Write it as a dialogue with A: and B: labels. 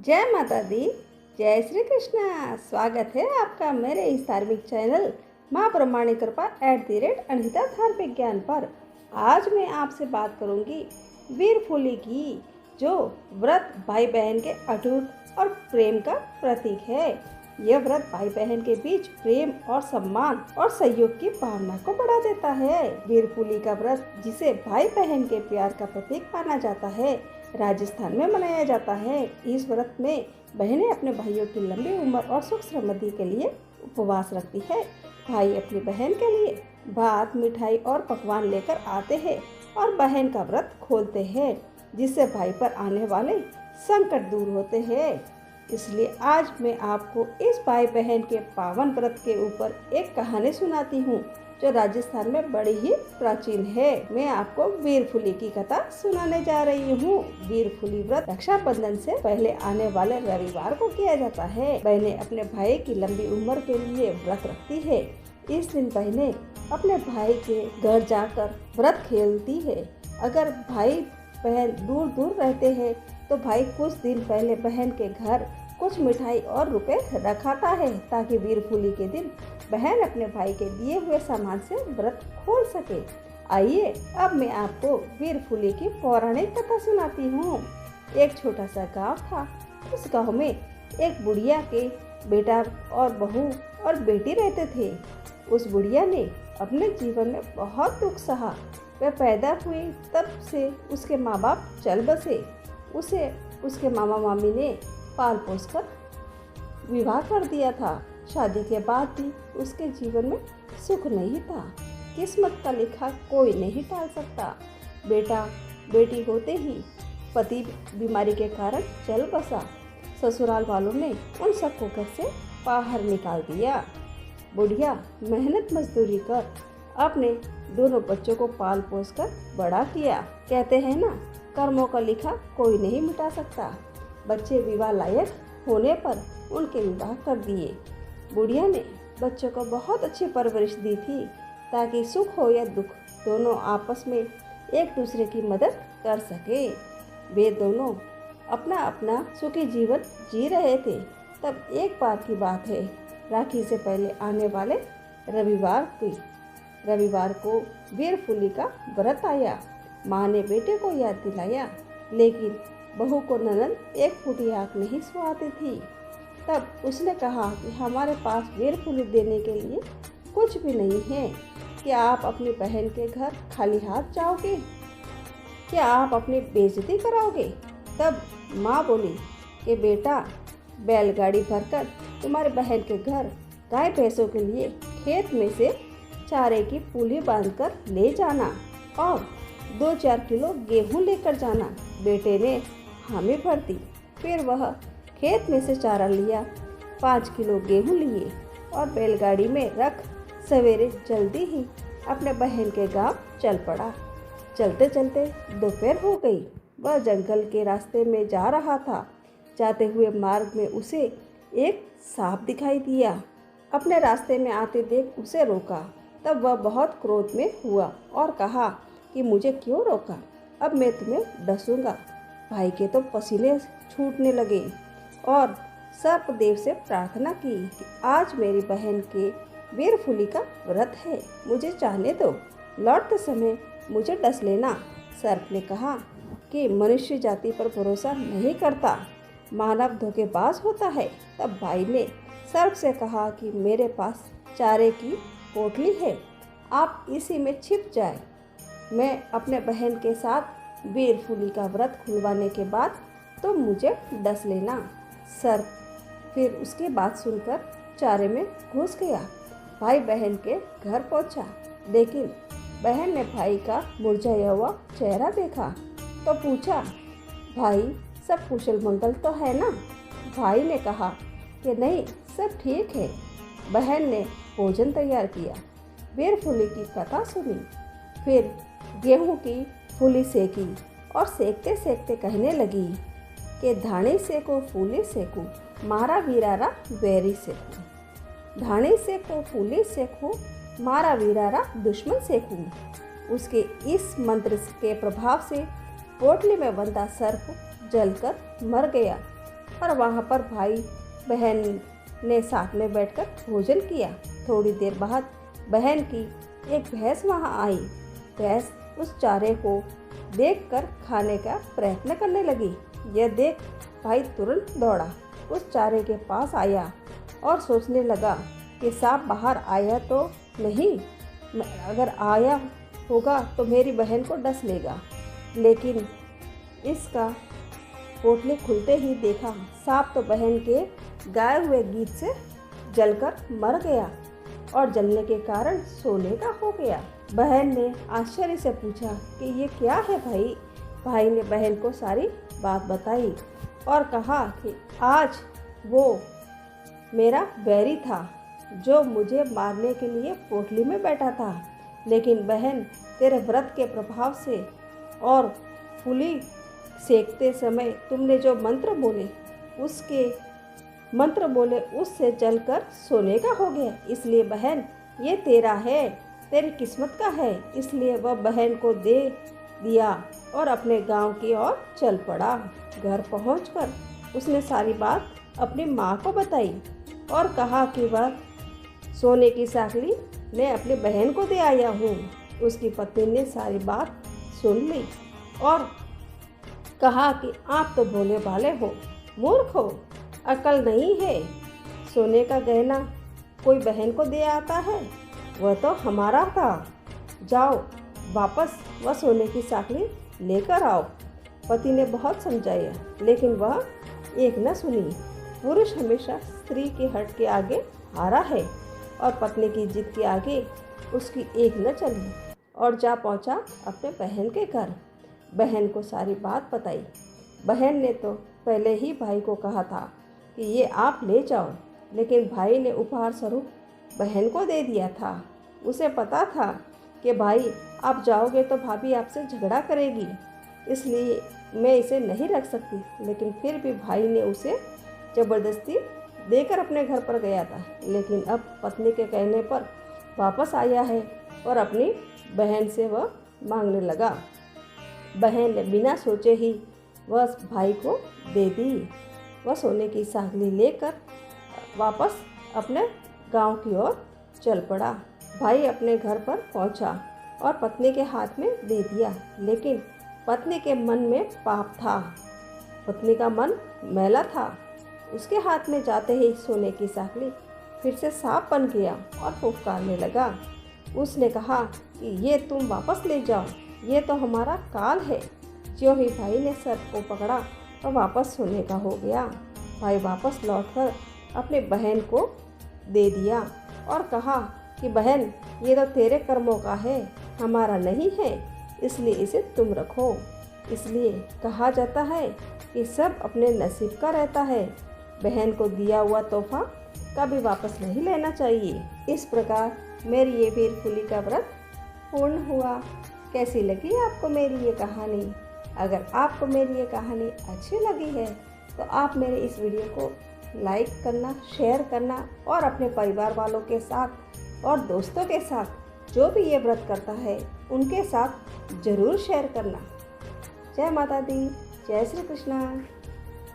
A: जय माता दी। जय श्री कृष्णा। स्वागत है आपका मेरे इस धार्मिक चैनल माँ ब्रह्माणी कृपा @अनिता धार्मिक ज्ञान पर। आज मैं आपसे बात करूंगी वीरफुली की, जो व्रत भाई बहन के अटूट और प्रेम का प्रतीक है। यह व्रत भाई बहन के बीच प्रेम और सम्मान और सहयोग की भावना को बढ़ा देता है। वीरफुली का व्रत, जिसे भाई बहन के प्यार का प्रतीक माना जाता है, राजस्थान में मनाया जाता है। इस व्रत में बहनें अपने भाइयों की लंबी उम्र और सुख समृद्धि के लिए उपवास रखती है। भाई अपनी बहन के लिए भात, मिठाई और पकवान लेकर आते हैं और बहन का व्रत खोलते हैं, जिससे भाई पर आने वाले संकट दूर होते हैं। इसलिए आज मैं आपको इस भाई बहन के पावन व्रत के ऊपर एक कहानी सुनाती हूँ, जो राजस्थान में बड़ी ही प्राचीन है। मैं आपको वीरफुली की कथा सुनाने जा रही हूँ। वीरफुली व्रत रक्षाबंधन से पहले आने वाले रविवार को किया जाता है। बहनें अपने भाई की लंबी उम्र के लिए व्रत रखती है। इस दिन बहनें अपने भाई के घर जाकर व्रत खेलती है। अगर भाई बहन दूर दूर रहते हैं तो भाई कुछ दिन पहले बहन के घर कुछ मिठाई और रुपए रखाता है, ताकि वीरफुली के दिन बहन अपने भाई के दिए हुए सामान से व्रत खोल सके। आइए अब मैं आपको वीरफुली की पौराणिक कथा सुनाती हूँ। एक छोटा सा गांव था। उस गांव में एक बुढ़िया के बेटा और बहू और बेटी रहते थे। उस बुढ़िया ने अपने जीवन में बहुत दुख सहा। वह पैदा हुई तब से उसके माँ बाप चल बसे। उसे उसके मामा मामी ने पाल पोस कर विवाह कर दिया था। शादी के बाद भी उसके जीवन में सुख नहीं था। किस्मत का लिखा कोई नहीं टाल सकता। बेटा बेटी होते ही पति बीमारी के कारण चल बसा। ससुराल वालों ने उन सबको घर से बाहर निकाल दिया। बुढ़िया मेहनत मजदूरी कर अपने दोनों बच्चों को पाल पोस कर बड़ा किया। कहते हैं ना, कर्मों का लिखा कोई नहीं मिटा सकता। बच्चे विवाह लायक होने पर उनके विवाह कर दिए। बुढ़िया ने बच्चों को बहुत अच्छी परवरिश दी थी, ताकि सुख हो या दुख दोनों आपस में एक दूसरे की मदद कर सके। वे दोनों अपना अपना सुखी जीवन जी रहे थे। तब एक बार की बात है, राखी से पहले आने वाले रविवार को वीरफुली का व्रत आया। माँ ने बेटे को याद दिलाया, लेकिन बहू को ननद एक फूटी आँख नहीं सुहाती थी। तब उसने कहा कि हमारे पास वीरफुली देने के लिए कुछ भी नहीं है। क्या आप अपनी बहन के घर खाली हाथ जाओगे? क्या आप अपनी बेइज्जती कराओगे? तब माँ बोली कि बेटा, बैलगाड़ी भरकर तुम्हारे बहन के घर गाय भैंसों के लिए खेत में से चारे की पुली बांधकर ले जाना और 2-4 किलो गेहूं लेकर जाना। बेटे ने हामी भर दी। फिर वह खेत में से चारा लिया, 5 किलो गेहूं लिए और बैलगाड़ी में रख सवेरे जल्दी ही अपने बहन के गांव चल पड़ा। चलते चलते दोपहर हो गई। वह जंगल के रास्ते में जा रहा था। जाते हुए मार्ग में उसे एक सांप दिखाई दिया। अपने रास्ते में आते देख उसे रोका। तब वह बहुत क्रोध में हुआ और कहा कि मुझे क्यों रोका? अब मैं तुम्हें डसूंगा। भाई के तो पसीने छूटने लगे और सर्पदेव से प्रार्थना की कि आज मेरी बहन के वीरफुली का व्रत है, मुझे जाने दो। लौटते समय मुझे डस लेना। सर्प ने कहा कि मनुष्य जाति पर भरोसा नहीं करता, मानव धोखेबाज होता है। तब भाई ने सर्प से कहा कि मेरे पास चारे की पोटली है, आप इसी में छिप जाए। मैं अपने बहन के साथ वीरफुली का व्रत खुलवाने के बाद तो मुझे डस लेना। सर्प फिर उसकी बात सुनकर चारे में घुस गया। भाई बहन के घर पहुंचा, लेकिन बहन ने भाई का मुरझाया हुआ चेहरा देखा तो पूछा, भाई सब कुशल मंगल तो है ना? भाई ने कहा कि नहीं, सब ठीक है। बहन ने भोजन तैयार किया, वीरफुली की कथा सुनी, फिर गेहूं की फूली सेकी और सेकते सेकते कहने लगी कि धानी सेको फूली सेकू, मारा वीरारा वैरी सेकू। धानी सेको फूली सेकू, मारा वीरारा दुश्मन सेकू। उसके इस मंत्र के प्रभाव से पोटली में बंधा सर्प जलकर मर गया। और वहाँ पर भाई बहन ने साथ में बैठकर भोजन किया। थोड़ी देर बाद बहन की एक भैंस वहाँ आई। भैंस उस चारे को देखकर खाने का प्रयत्न करने लगी। यह देख भाई तुरंत दौड़ा, उस चारे के पास आया और सोचने लगा कि सांप बाहर आया तो नहीं, अगर आया होगा तो मेरी बहन को डस लेगा। लेकिन इसका पोटली खुलते ही देखा सांप तो बहन के गाए हुए गीत से जलकर मर गया और जलने के कारण सोने का हो गया। बहन ने आश्चर्य से पूछा कि ये क्या है भाई। भाई ने बहन को सारी बात बताई और कहा कि आज वो मेरा बैरी था जो मुझे मारने के लिए पोटली में बैठा था, लेकिन बहन तेरे व्रत के प्रभाव से और फूली सेकते समय तुमने जो मंत्र बोले उससे जलकर सोने का हो गया। इसलिए बहन ये तेरा है, तेरी किस्मत का है। इसलिए वह बहन को दे दिया और अपने गांव की ओर चल पड़ा। घर पहुंचकर उसने सारी बात अपनी माँ को बताई और कहा कि वह सोने की साकली मैं अपनी बहन को दे आया हूँ। उसकी पत्नी ने सारी बात सुन ली और कहा कि आप तो भोले भाले हो, मूर्ख हो, अकल नहीं है। सोने का गहना कोई बहन को दे आता है, वह तो हमारा था। जाओ वापस वह सोने की साकली लेकर आओ। पति ने बहुत समझाया लेकिन वह एक न सुनी। पुरुष हमेशा स्त्री के हट के आगे हारा है और पत्नी की जिद के आगे उसकी एक न चली और जा पहुंचा अपने बहन के घर। बहन को सारी बात बताई। बहन ने तो पहले ही भाई को कहा था कि ये आप ले जाओ, लेकिन भाई ने उपहार स्वरूप बहन को दे दिया था। उसे पता था कि भाई आप जाओगे तो भाभी आपसे झगड़ा करेगी, इसलिए मैं इसे नहीं रख सकती। लेकिन फिर भी भाई ने उसे ज़बरदस्ती देकर अपने घर पर गया था। लेकिन अब पत्नी के कहने पर वापस आया है और अपनी बहन से वह मांगने लगा। बहन ने बिना सोचे ही वह भाई को दे दी। वह सोने की साकली लेकर वापस अपने गांव की ओर चल पड़ा। भाई अपने घर पर पहुंचा और पत्नी के हाथ में दे दिया, लेकिन पत्नी के मन में पाप था। पत्नी का मन मैला था। उसके हाथ में जाते ही सोने की साकली फिर से सांप बन गया और फुफकारने लगा। उसने कहा कि ये तुम वापस ले जाओ, ये तो हमारा काल है। ज्यों ही भाई ने सर्प को पकड़ा तो वापस सोने का हो गया। भाई वापस लौटकर अपनी बहन को दे दिया और कहा कि बहन ये तो तेरे कर्मों का है, हमारा नहीं है, इसलिए इसे तुम रखो। इसलिए कहा जाता है कि सब अपने नसीब का रहता है। बहन को दिया हुआ तोहफा कभी वापस नहीं लेना चाहिए। इस प्रकार मेरी ये वीरफुली का व्रत पूर्ण हुआ। कैसी लगी आपको मेरी ये कहानी? अगर आपको मेरी ये कहानी अच्छी लगी है तो आप मेरे इस वीडियो को लाइक करना, शेयर करना और अपने परिवार वालों के साथ और दोस्तों के साथ जो भी ये व्रत करता है उनके साथ ज़रूर शेयर करना। जय माता दी, जय श्री कृष्णा।